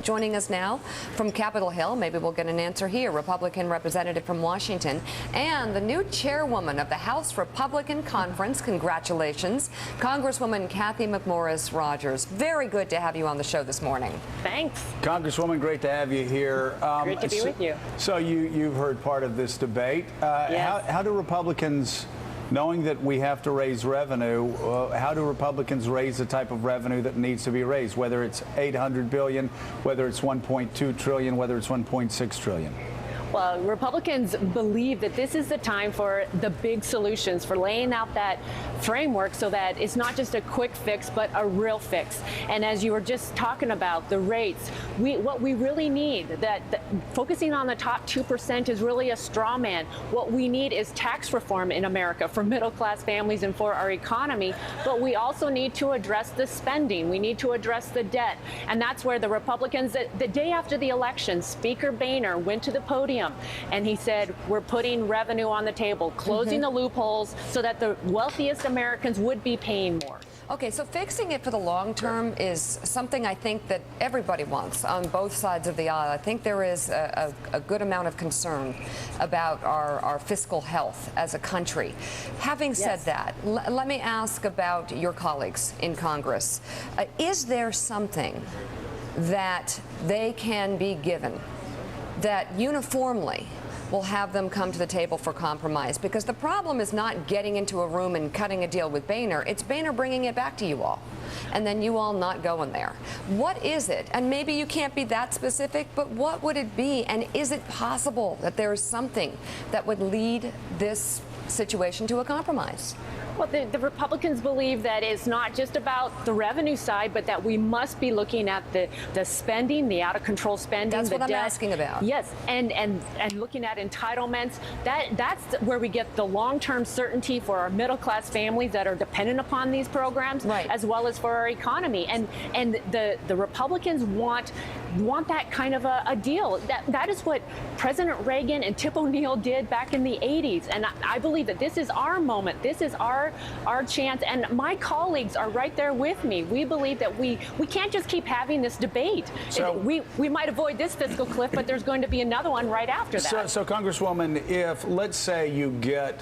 Joining us now from Capitol Hill, maybe we'll get an answer here, Republican representative from Washington, and the new chairwoman of the House Republican Conference. Congratulations, Congresswoman Cathy McMorris Rodgers. Very good to have you on the show this morning. Thanks. Congresswoman, great to have you here. Great to be with you. So you've heard part of this debate. Yes. How do Republicans, knowing that we have to raise revenue, how do Republicans raise the type of revenue that needs to be raised, whether it's $800 billion, whether it's $1.2 trillion, whether it's $1.6 trillion? Well, Republicans believe that this is the time for the big solutions, for laying out that framework so that it's not just a quick fix, but a real fix. And as you were just talking about, the rates, what we really need, focusing on the top 2% is really a straw man. What we need is tax reform in America for middle-class families and for our economy. But we also need to address the spending. We need to address the debt. And that's where the Republicans, the day after the election, Speaker Boehner went to the podium and he said, we're putting revenue on the table, closing the loopholes so that the wealthiest Americans would be paying more. Okay, so fixing it for the long term is something I think that everybody wants on both sides of the aisle. I think there is a good amount of concern about our fiscal health as a country. Having said that, let me ask about your colleagues in Congress. Is there something that they can be given that uniformly will have them come to the table for compromise? Because the problem is not getting into a room and cutting a deal with Boehner. It's Boehner bringing it back to you all, and then you all not going there. What is it? And maybe you can't be that specific, but what would it be? And is it possible that there is something that would lead this situation to a compromise? Well, the Republicans believe that it's not just about the revenue side, but that we must be looking at the spending, the out-of-control spending. That's the what debt. I'm asking about. Yes, and looking at entitlements. That's where we get the long-term certainty for our middle-class families that are dependent upon these programs, right, as well as for our economy. And the Republicans want that kind of a deal. That is what President Reagan and Tip O'Neill did back in the 80s. And I believe that this is our moment. This is our chance. And my colleagues are right there with me. We believe that we can't just keep having this debate. So, we might avoid this fiscal cliff, but there's going to be another one right after that. So Congresswoman, if let's say you get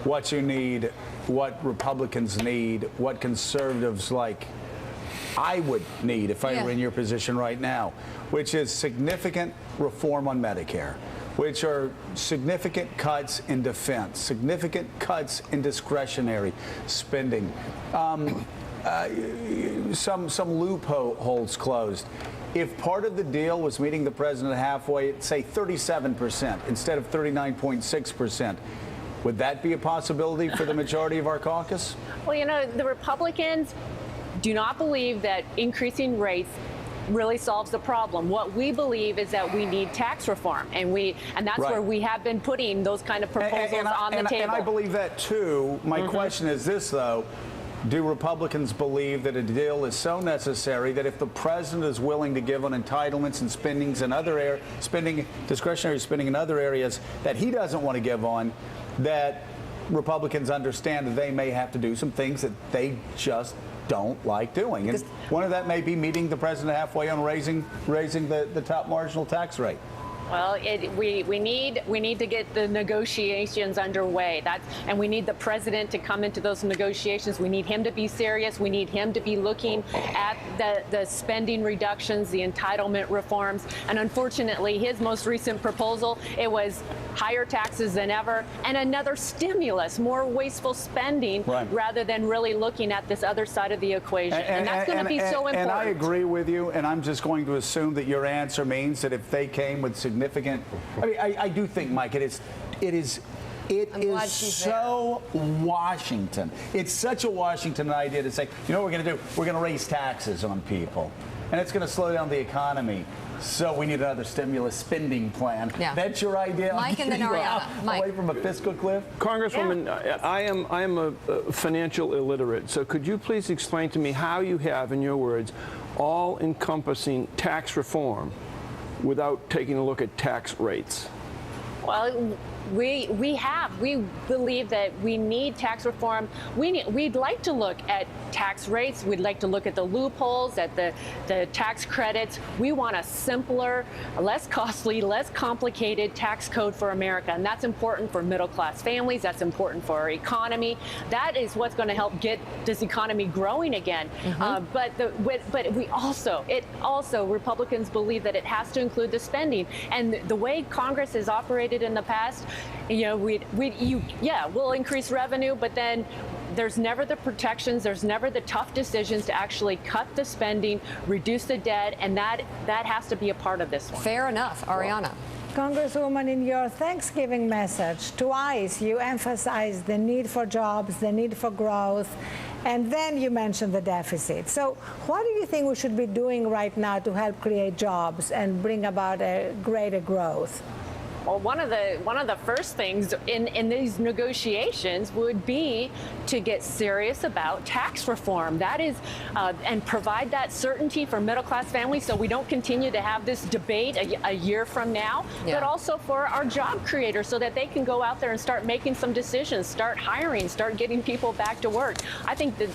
what you need, what Republicans need, what conservatives like I would need if I were in your position right now, which is significant reform on Medicare, which are significant cuts in defense, significant cuts in discretionary spending, some loopholes closed. If part of the deal was meeting the president halfway at, say, 37% instead of 39.6%, would that be a possibility for the majority of our caucus? Well, you know, the Republicans do not believe that increasing rates really solves the problem. What we believe is that we need tax reform, and that's where we have been putting those kind of proposals on the table. And I believe that too. My question is this, though. Do Republicans believe that a deal is so necessary that if the president is willing to give on entitlements and spendings and other discretionary spending in other areas that he doesn't want to give on, that Republicans understand that they may have to do some things that they just don't like doing? And one of that may be meeting the president halfway on raising the top marginal tax rate. Well, we need to get the negotiations underway. And we need the president to come into those negotiations. We need him to be serious. We need him to be looking at the spending reductions, the entitlement reforms. And unfortunately, his most recent proposal, it was higher taxes than ever and another stimulus, more wasteful spending, rather than really looking at this other side of the equation. And that's going to be so important. And I agree with you. And I'm just going to assume that your answer means that if they came with significant, I mean, I do think, Mike, it is so Washington. It's such a Washington idea to say, you know what we're going to do? We're going to raise taxes on people, and it's going to slow down the economy. So we need another stimulus spending plan. Yeah. That's your idea? Mike and then Ariana. Mike. Away from a fiscal cliff? Congresswoman, I am a financial illiterate. So could you please explain to me how you have, in your words, all-encompassing tax reform without taking a look at tax rates? Well, We believe that we need tax reform. We'd like to look at tax rates. We'd like to look at the loopholes, at the tax credits. We want a simpler, less costly, less complicated tax code for America. And that's important for middle class families. That's important for our economy. That is what's going to help get this economy growing again. But Republicans believe that it has to include the spending. And the way Congress has operated in the past, we'll increase revenue, but then there's never the protections, there's never the tough decisions to actually cut the spending, reduce the debt, and that has to be a part of this one. Fair enough. Ariana. Congresswoman, in your Thanksgiving message, twice you emphasized the need for jobs, the need for growth, and then you mentioned the deficit. So what do you think we should be doing right now to help create jobs and bring about a greater growth? Well, one of the first things in these negotiations would be to get serious about tax reform. That is, and provide that certainty for middle class families, so we don't continue to have this debate a year from now. But also for our job creators, so that they can go out there and start making some decisions, start hiring, start getting people back to work. I think that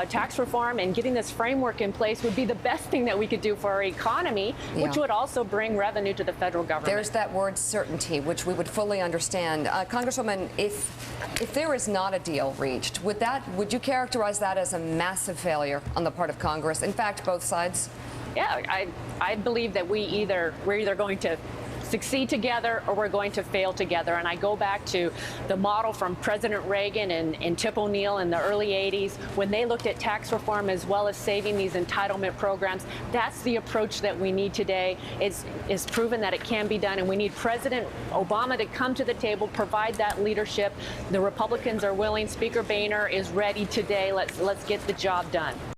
tax reform and getting this framework in place would be the best thing that we could do for our economy, which would also bring revenue to the federal government. There's that word certainty, which we would fully understand. Congresswoman, if there is not a deal reached, would you characterize that as a massive failure on the part of Congress? In fact, both sides? Yeah, I believe that we're either going to succeed together or we're going to fail together. And I go back to the model from President Reagan and Tip O'Neill in the early 80s, when they looked at tax reform as well as saving these entitlement programs. That's the approach that we need today. It's proven that it can be done, and we need President Obama to come to the table, provide that leadership. The Republicans are willing. Speaker Boehner is ready today. Let's get the job done.